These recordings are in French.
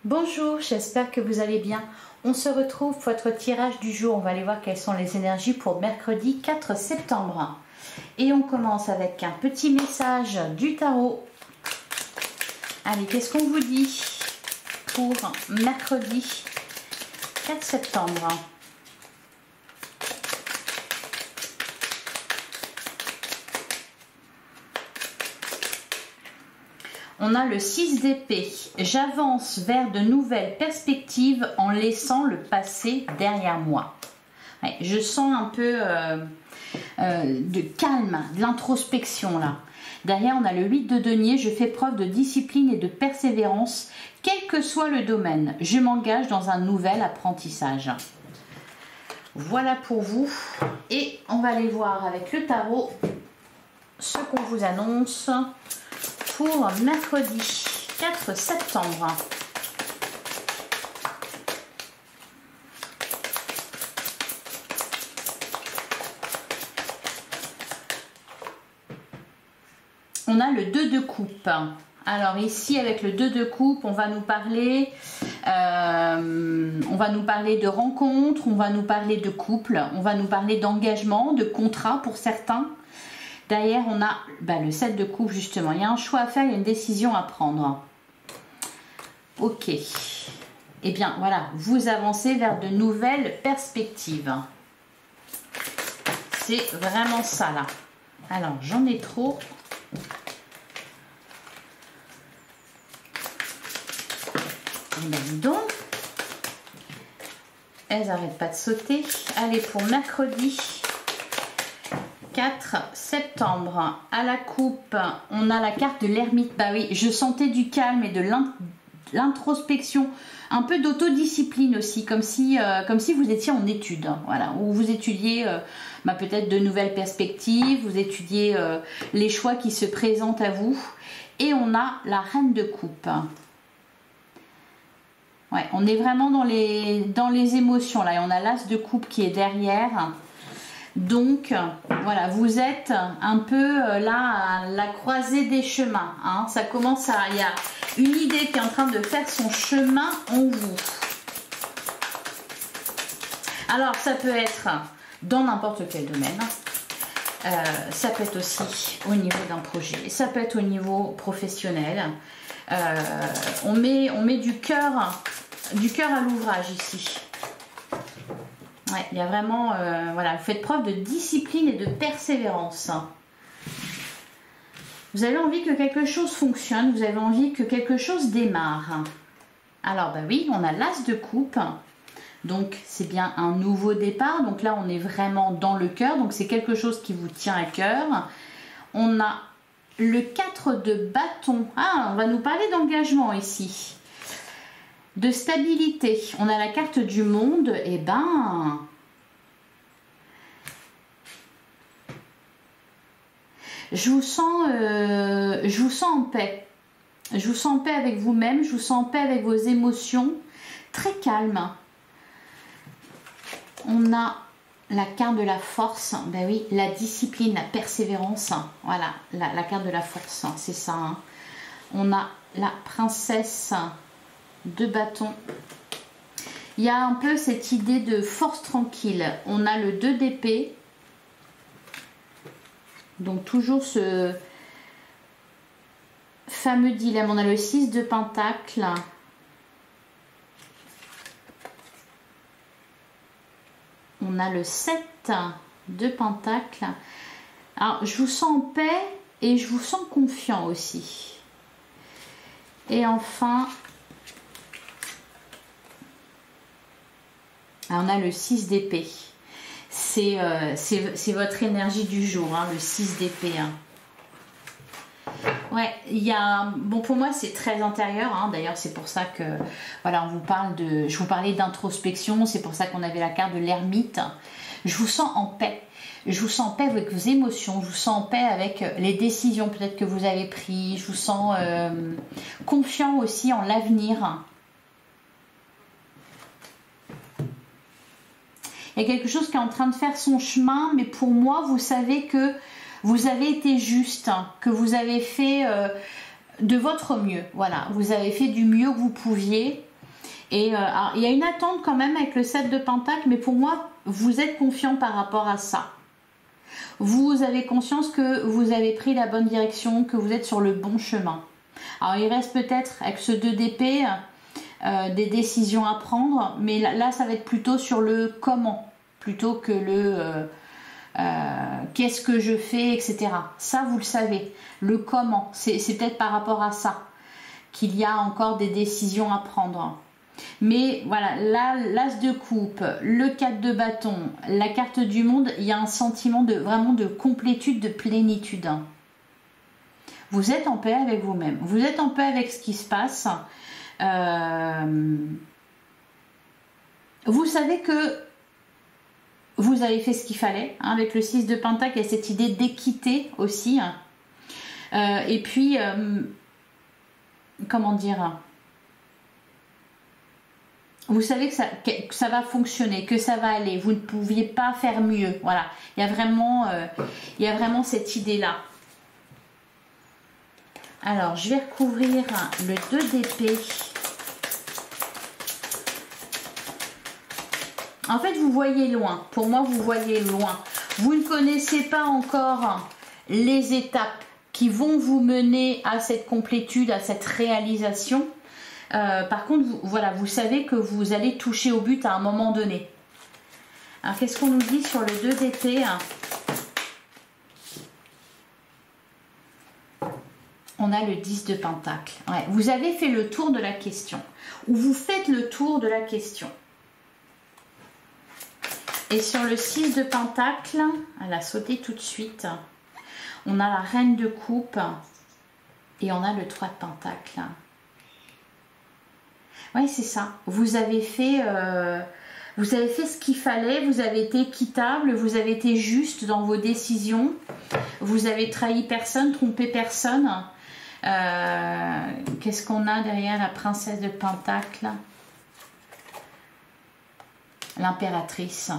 Bonjour, j'espère que vous allez bien. On se retrouve pour votre tirage du jour. On va aller voir quelles sont les énergies pour mercredi 4 septembre. Et on commence avec un petit message du tarot. Allez, qu'est-ce qu'on vous dit pour mercredi 4 septembre? On a le 6 d'épée. J'avance vers de nouvelles perspectives en laissant le passé derrière moi. Ouais, je sens un peu de calme, de l'introspection là. Derrière, on a le 8 de denier. Je fais preuve de discipline et de persévérance, quel que soit le domaine. Je m'engage dans un nouvel apprentissage. Voilà pour vous. Et on va aller voir avec le tarot ce qu'on vous annonce pour mercredi 4 septembre. On a le 2 de coupe. Alors ici avec le 2 de coupe, on va nous parler de rencontres, on va nous parler de couple, on va nous parler d'engagement, de contrat pour certains. Derrière, on a le 7 de coupe, justement. Il y a un choix à faire, il y a une décision à prendre. Ok. Eh bien, voilà, vous avancez vers de nouvelles perspectives. C'est vraiment ça, là. Alors, j'en ai trop. Eh bien, dis donc. Elles n'arrêtent pas de sauter. Allez, pour mercredi 4 septembre, à la coupe, on a la carte de l'ermite. Bah oui, je sentais du calme et de l'introspection, un peu d'autodiscipline aussi, comme si vous étiez en études, voilà, où vous étudiez peut-être de nouvelles perspectives, vous étudiez les choix qui se présentent à vous. Et on a la reine de coupe. Ouais, on est vraiment dans les émotions là, et on a l'as de coupe qui est derrière. Donc, voilà, vous êtes un peu là à la croisée des chemins. Hein. Ça commence il y a une idée qui est en train de faire son chemin en vous. Alors, ça peut être dans n'importe quel domaine. Ça peut être aussi au niveau d'un projet. Ça peut être au niveau professionnel. On met du cœur à l'ouvrage ici. Ouais, il y a vraiment, voilà, vous faites preuve de discipline et de persévérance. Vous avez envie que quelque chose fonctionne, vous avez envie que quelque chose démarre. Alors, oui, on a l'as de coupe, donc c'est bien un nouveau départ. Donc là, on est vraiment dans le cœur, donc c'est quelque chose qui vous tient à cœur. On a le 4 de bâton. Ah, on va nous parler d'engagement ici. De stabilité, on a la carte du monde, et je vous sens en paix. Je vous sens en paix avec vous-même, je vous sens en paix avec vos émotions, très calme. On a la carte de la force, oui, la discipline, la persévérance, voilà, la carte de la force, c'est ça. Hein. On a la princesse de bâton. Il y a un peu cette idée de force tranquille. On a le 2 d'épée. Donc toujours ce fameux dilemme. On a le 6 de pentacle. On a le 7 de pentacle. Alors je vous sens en paix et je vous sens confiant aussi. Et enfin, on a le 6 d'épée. C'est votre énergie du jour, hein, le 6 d'épée. Hein. Ouais, il y a... Bon, pour moi, c'est très intérieur. Hein. D'ailleurs, c'est pour ça que... Voilà, je vous parlais d'introspection. C'est pour ça qu'on avait la carte de l'ermite. Je vous sens en paix. Je vous sens en paix avec vos émotions. Je vous sens en paix avec les décisions peut-être que vous avez prises. Je vous sens confiant aussi en l'avenir. Il y a quelque chose qui est en train de faire son chemin, mais pour moi, vous savez que vous avez été juste, que vous avez fait de votre mieux. Voilà, vous avez fait du mieux que vous pouviez. Et alors, il y a une attente quand même avec le 7 de Pentacle, mais pour moi, vous êtes confiant par rapport à ça. Vous avez conscience que vous avez pris la bonne direction, que vous êtes sur le bon chemin. Alors, il reste peut-être avec ce 2 d'épée des décisions à prendre, mais là, ça va être plutôt sur le comment, plutôt que le qu'est-ce que je fais, etc. Ça, vous le savez. Le comment, c'est peut-être par rapport à ça qu'il y a encore des décisions à prendre. Mais voilà, là, l'as de coupe, le 4 de bâton, la carte du monde, il y a un sentiment vraiment de complétude, de plénitude. Vous êtes en paix avec vous-même. Vous êtes en paix avec ce qui se passe. Vous savez que vous avez fait ce qu'il fallait. Hein, avec le 6 de Pentacle, il y a cette idée d'équité aussi. Et puis, comment dire, vous savez que ça va fonctionner, que ça va aller. Vous ne pouviez pas faire mieux. Voilà, il y a vraiment cette idée-là. Alors, je vais recouvrir le 2 d'épée. En fait, vous voyez loin. Pour moi, vous voyez loin. Vous ne connaissez pas encore les étapes qui vont vous mener à cette complétude, à cette réalisation. Par contre, voilà, vous savez que vous allez toucher au but à un moment donné. Alors, qu'est-ce qu'on nous dit sur le 2 d'épée ? On a le 10 de Pentacle. Ouais, vous avez fait le tour de la question. Ou vous faites le tour de la question. Et sur le 6 de Pentacle, elle a sauté tout de suite. On a la Reine de Coupe. Et on a le 3 de Pentacle. Oui, c'est ça. Vous avez fait ce qu'il fallait. Vous avez été équitable. Vous avez été juste dans vos décisions. Vous avez trahi personne, trompé personne. Qu'est-ce qu'on a derrière la princesse de Pentacle? L'impératrice.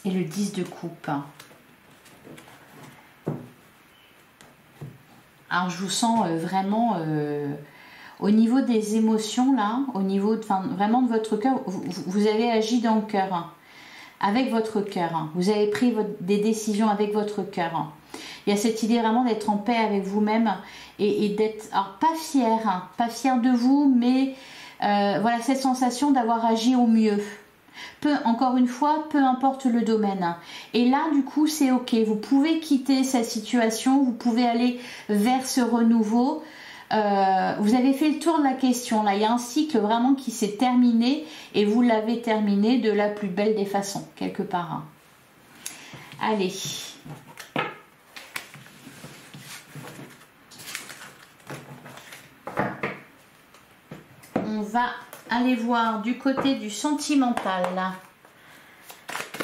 Et le 10 de coupe. Alors je vous sens vraiment au niveau des émotions là, au niveau vraiment de votre cœur, vous avez agi dans le cœur, avec votre cœur. Vous avez pris des décisions avec votre cœur. Il y a cette idée vraiment d'être en paix avec vous-même et d'être, alors pas fier de vous, mais voilà cette sensation d'avoir agi au mieux. Encore une fois, peu importe le domaine. Et là, du coup, c'est ok. Vous pouvez quitter cette situation, vous pouvez aller vers ce renouveau. Vous avez fait le tour de la question. Là, il y a un cycle vraiment qui s'est terminé et vous l'avez terminé de la plus belle des façons, quelque part. Allez. On va aller voir du côté du sentimental.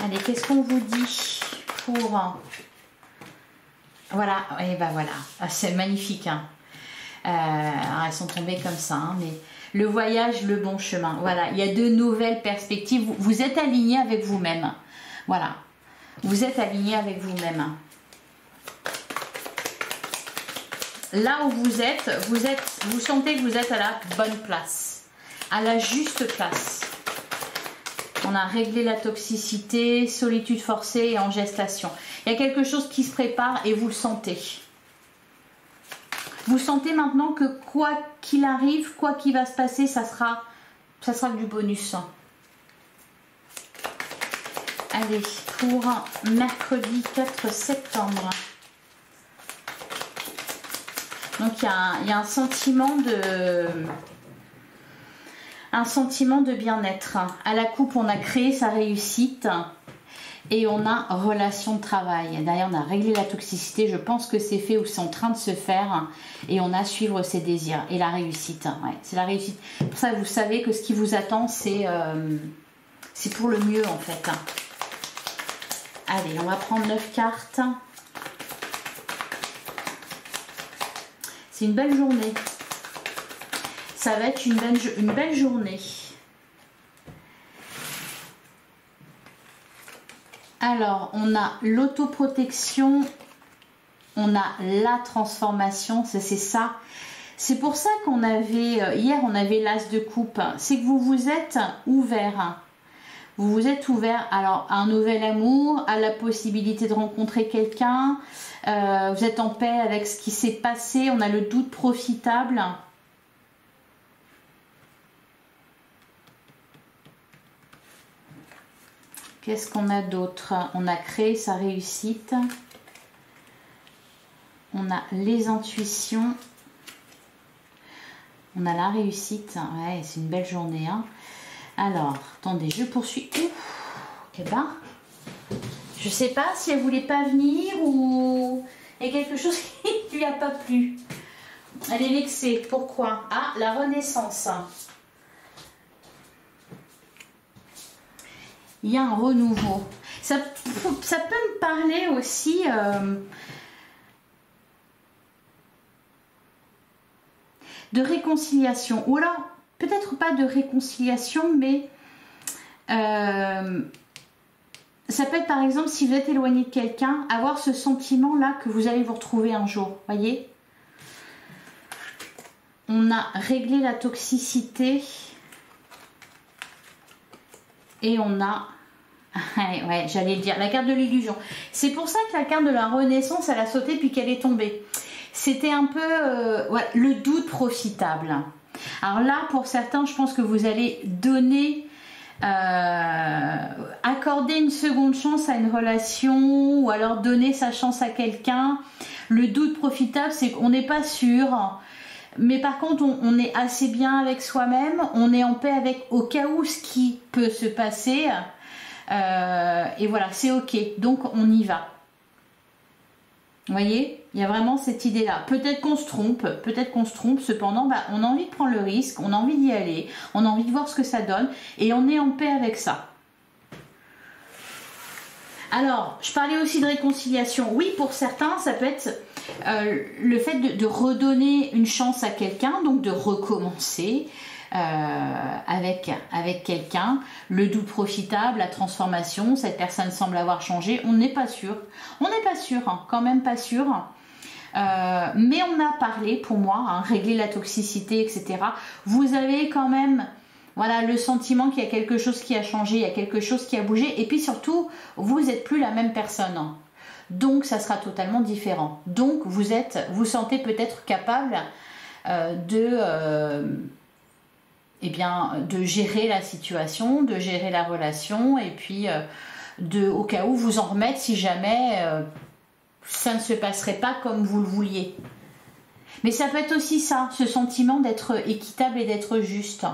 Allez, qu'est-ce qu'on vous dit pour... Voilà, et ben voilà, c'est magnifique. Hein. Alors elles sont tombées comme ça, hein, mais le voyage, le bon chemin. Voilà, il y a de nouvelles perspectives. Vous êtes aligné avec vous-même. Voilà, vous êtes aligné avec vous-même. Là où vous sentez que vous êtes à la bonne place, à la juste place. On a réglé la toxicité, solitude forcée et en gestation. Il y a quelque chose qui se prépare et vous le sentez. Vous sentez maintenant que quoi qu'il arrive, quoi qu'il va se passer, ça sera du bonus. Allez, pour mercredi 4 septembre. Donc il y a un sentiment de bien-être. À la coupe, on a créé sa réussite et on a relation de travail. D'ailleurs, on a réglé la toxicité. Je pense que c'est fait ou c'est en train de se faire et on a suivre ses désirs. Et la réussite, ouais, c'est la réussite. Pour ça, vous savez que ce qui vous attend, c'est pour le mieux en fait. Allez, on va prendre 9 cartes. C'est une belle journée. Ça va être une belle journée. Alors, on a l'autoprotection, on a la transformation, c'est ça. C'est pour ça qu'on avait, hier on avait l'as de coupe, c'est que vous vous êtes ouvert. Vous vous êtes ouvert alors à un nouvel amour, à la possibilité de rencontrer quelqu'un. Vous êtes en paix avec ce qui s'est passé. On a le doute profitable. Qu'est-ce qu'on a d'autre? On a créé sa réussite. On a les intuitions. On a la réussite. Ouais, c'est une belle journée, hein. Alors, attendez, je poursuis. Eh ben, je sais pas si elle voulait pas venir ou il y a quelque chose qui lui a pas plu. Elle est vexée. Pourquoi? Ah, la renaissance. Il y a un renouveau. Ça peut me parler aussi de réconciliation. Ou alors, peut-être pas de réconciliation, mais ça peut être par exemple si vous êtes éloigné de quelqu'un, avoir ce sentiment-là que vous allez vous retrouver un jour. Voyez? On a réglé la toxicité et on a... ouais, j'allais le dire, la carte de l'illusion. C'est pour ça que la carte de la renaissance, elle a sauté puis qu'elle est tombée. C'était un peu ouais, le doute profitable. Alors là, pour certains, je pense que vous allez donner, accorder une seconde chance à une relation ou alors donner sa chance à quelqu'un. Le doute profitable, c'est qu'on n'est pas sûr. Mais par contre, on est assez bien avec soi-même. On est en paix avec au cas où ce qui peut se passer. Et voilà, c'est ok. Donc, on y va. Vous voyez, il y a vraiment cette idée-là. Peut-être qu'on se trompe, cependant, bah, on a envie de prendre le risque, on a envie d'y aller, on a envie de voir ce que ça donne, et on est en paix avec ça. Alors, je parlais aussi de réconciliation. Oui, pour certains, ça peut être le fait de redonner une chance à quelqu'un, donc de recommencer avec quelqu'un. Le doute profitable, la transformation, cette personne semble avoir changé. On n'est pas sûr. On n'est pas sûr, hein, quand même pas sûr. Mais on a parlé, pour moi, hein, régler la toxicité, etc. Vous avez quand même... Voilà, le sentiment qu'il y a quelque chose qui a changé, il y a quelque chose qui a bougé. Et puis surtout, vous n'êtes plus la même personne. Donc, ça sera totalement différent. Donc, vous sentez peut-être capable de gérer la situation, de gérer la relation. Et puis, au cas où, vous en remettre si jamais ça ne se passerait pas comme vous le vouliez. Mais ça peut être aussi ça, ce sentiment d'être équitable et d'être juste.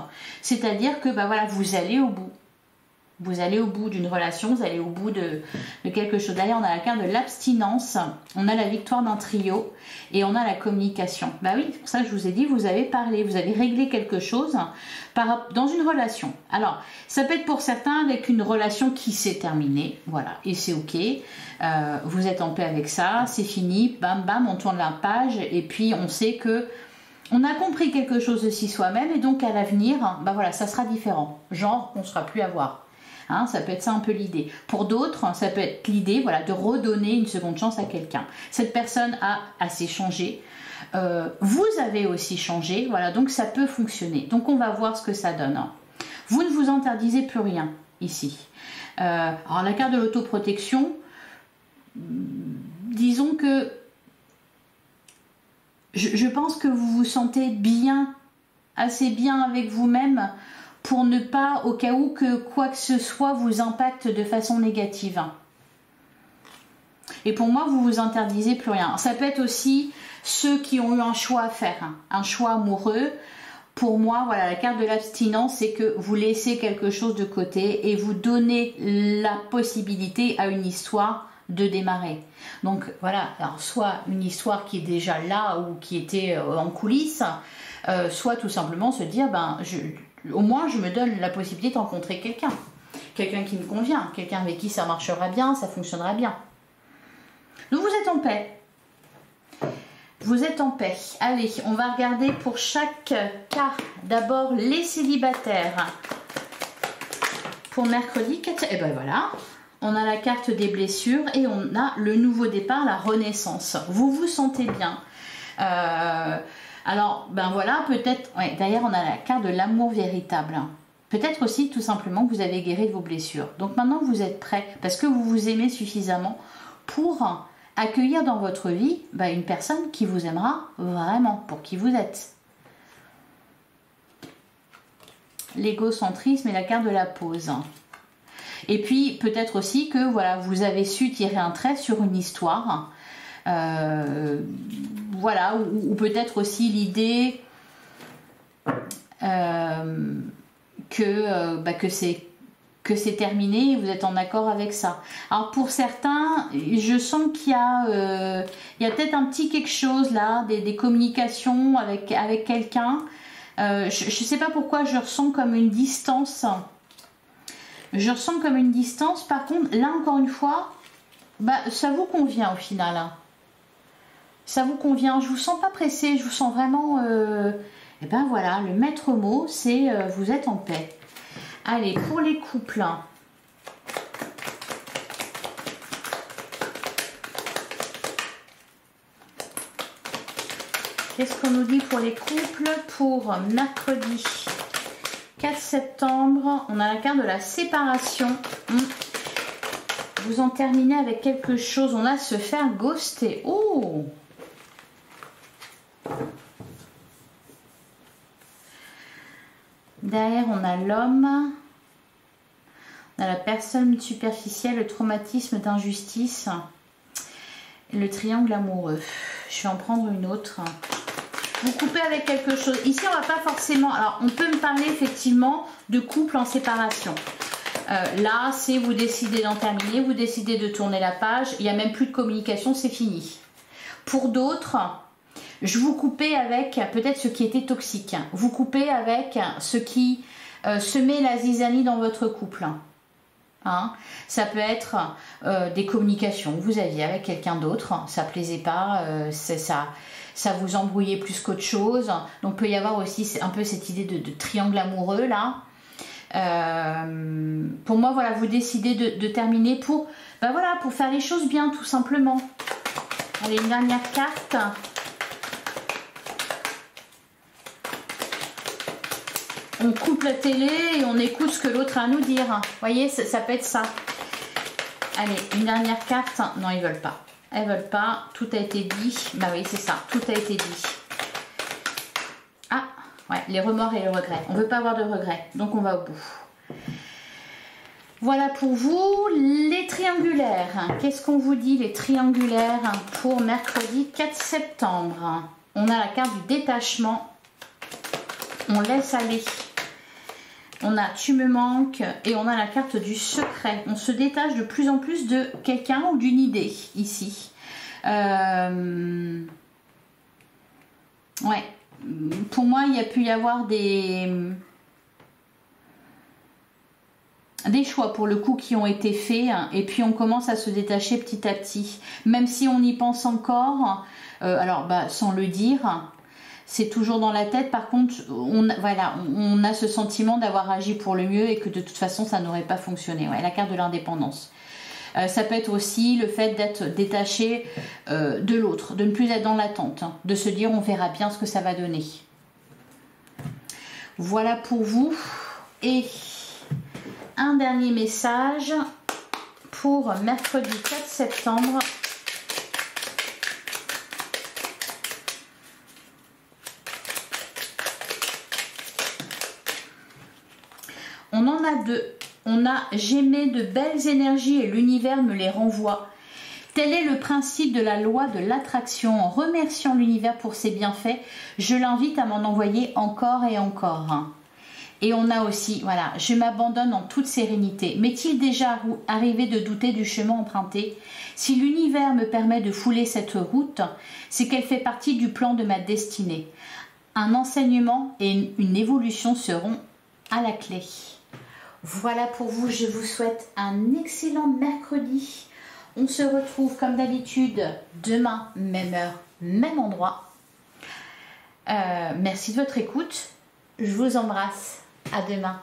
C'est-à-dire que bah voilà, vous allez au bout. Vous allez au bout d'une relation, vous allez au bout de quelque chose. D'ailleurs, on a la carte de l'abstinence, on a la victoire d'un trio et on a la communication. Bah oui, c'est pour ça que je vous ai dit, vous avez parlé, vous avez réglé quelque chose dans une relation. Alors, ça peut être pour certains avec une relation qui s'est terminée, voilà, et c'est ok. Vous êtes en paix avec ça, c'est fini, bam bam, on tourne la page et puis on sait que on a compris quelque chose de si soi-même et donc à l'avenir, bah voilà, ça sera différent. Genre, on ne sera plus à voir. Hein, ça peut être ça un peu l'idée. Pour d'autres, ça peut être l'idée, voilà, de redonner une seconde chance à quelqu'un. Cette personne a assez changé. Vous avez aussi changé, voilà, donc ça peut fonctionner. Donc on va voir ce que ça donne. Vous ne vous interdisez plus rien ici. Alors la carte de l'autoprotection, disons que je pense que vous vous sentez bien, assez bien avec vous-même pour ne pas, au cas où que quoi que ce soit vous impacte de façon négative. Et pour moi, vous vous interdisez plus rien. Ça peut être aussi ceux qui ont eu un choix à faire, un choix amoureux. Pour moi, voilà, la carte de l'abstinence, c'est que vous laissez quelque chose de côté et vous donnez la possibilité à une histoire de démarrer. Donc voilà, alors soit une histoire qui est déjà là ou qui était en coulisses, soit tout simplement se dire, ben, au moins je me donne la possibilité de rencontrer quelqu'un. Quelqu'un qui me convient, quelqu'un avec qui ça marchera bien, ça fonctionnera bien. Donc vous êtes en paix. Vous êtes en paix. Allez, on va regarder pour chaque cas. D'abord les célibataires. Pour mercredi 4... Et ben voilà. On a la carte des blessures et on a le nouveau départ, la renaissance. Vous vous sentez bien. Alors, ben voilà, peut-être, ouais, d'ailleurs on a la carte de l'amour véritable. Peut-être aussi tout simplement que vous avez guéri de vos blessures. Donc maintenant vous êtes prêt, parce que vous vous aimez suffisamment pour accueillir dans votre vie une personne qui vous aimera vraiment, pour qui vous êtes. L'égocentrisme et la carte de la pause. Et puis peut-être aussi que voilà, vous avez su tirer un trait sur une histoire. Voilà, ou peut-être aussi l'idée que c'est terminé et vous êtes en accord avec ça. Alors pour certains, je sens qu'il y a peut-être un petit quelque chose là, des communications avec quelqu'un. Je ne sais pas pourquoi je ressens comme une distance. Je ressens comme une distance. Par contre, là encore une fois, ça vous convient au final. Hein. Ça vous convient. Je vous sens pas pressé. Je vous sens vraiment. Et ben voilà, le maître mot, c'est vous êtes en paix. Allez, pour les couples. Qu'est-ce qu'on nous dit pour les couples pour mercredi 4 septembre? On a la carte de la séparation. Vous en terminez avec quelque chose. On a se faire ghoster. Oh! Derrière, on a l'homme. On a la personne superficielle, le traumatisme d'injustice. Le triangle amoureux. Je vais en prendre une autre. Vous coupez avec quelque chose. Ici, on va pas forcément... Alors, on peut me parler effectivement de couple en séparation. Là, c'est vous décidez d'en terminer, vous décidez de tourner la page. Il n'y a même plus de communication, c'est fini. Pour d'autres, je vous coupez avec peut-être ce qui était toxique. Vous coupez avec ce qui semait la zizanie dans votre couple. Hein, ça peut être des communications que vous aviez avec quelqu'un d'autre, ça plaisait pas, ça vous embrouillait plus qu'autre chose. Donc peut y avoir aussi un peu cette idée de triangle amoureux là. Pour moi voilà, vous décidez de terminer pour pour faire les choses bien tout simplement. Allez, une dernière carte. On coupe la télé et on écoute ce que l'autre a à nous dire. Vous voyez, ça peut être ça. Allez, une dernière carte. Non, ils veulent pas. Elles veulent pas. Tout a été dit. Bah oui, c'est ça. Tout a été dit. Ah, ouais, les remords et le regret. On veut pas avoir de regrets. Donc, on va au bout. Voilà pour vous. Les triangulaires. Qu'est-ce qu'on vous dit, les triangulaires, pour mercredi 4 septembre? On a la carte du détachement. On laisse aller. On a tu me manques et on a la carte du secret. On se détache de plus en plus de quelqu'un ou d'une idée ici. Ouais. Pour moi, il y a pu y avoir des choix pour le coup qui ont été faits et puis on commence à se détacher petit à petit. Même si on y pense encore, alors sans le dire. C'est toujours dans la tête. Par contre, on a ce sentiment d'avoir agi pour le mieux et que de toute façon, ça n'aurait pas fonctionné. Ouais, la carte de l'indépendance. Ça peut être aussi le fait d'être détaché de l'autre, de ne plus être dans l'attente, de se dire on verra bien ce que ça va donner. Voilà pour vous. Et un dernier message pour mercredi 4 septembre. On en a deux. On a j'émets de belles énergies et l'univers me les renvoie. Tel est le principe de la loi de l'attraction. En remerciant l'univers pour ses bienfaits, je l'invite à m'en envoyer encore et encore. Et on a aussi, voilà, je m'abandonne en toute sérénité. M'est-il déjà arrivé de douter du chemin emprunté? Si l'univers me permet de fouler cette route, c'est qu'elle fait partie du plan de ma destinée. Un enseignement et une évolution seront à la clé. Voilà pour vous, je vous souhaite un excellent mercredi. On se retrouve comme d'habitude demain, même heure, même endroit. Merci de votre écoute. Je vous embrasse. À demain.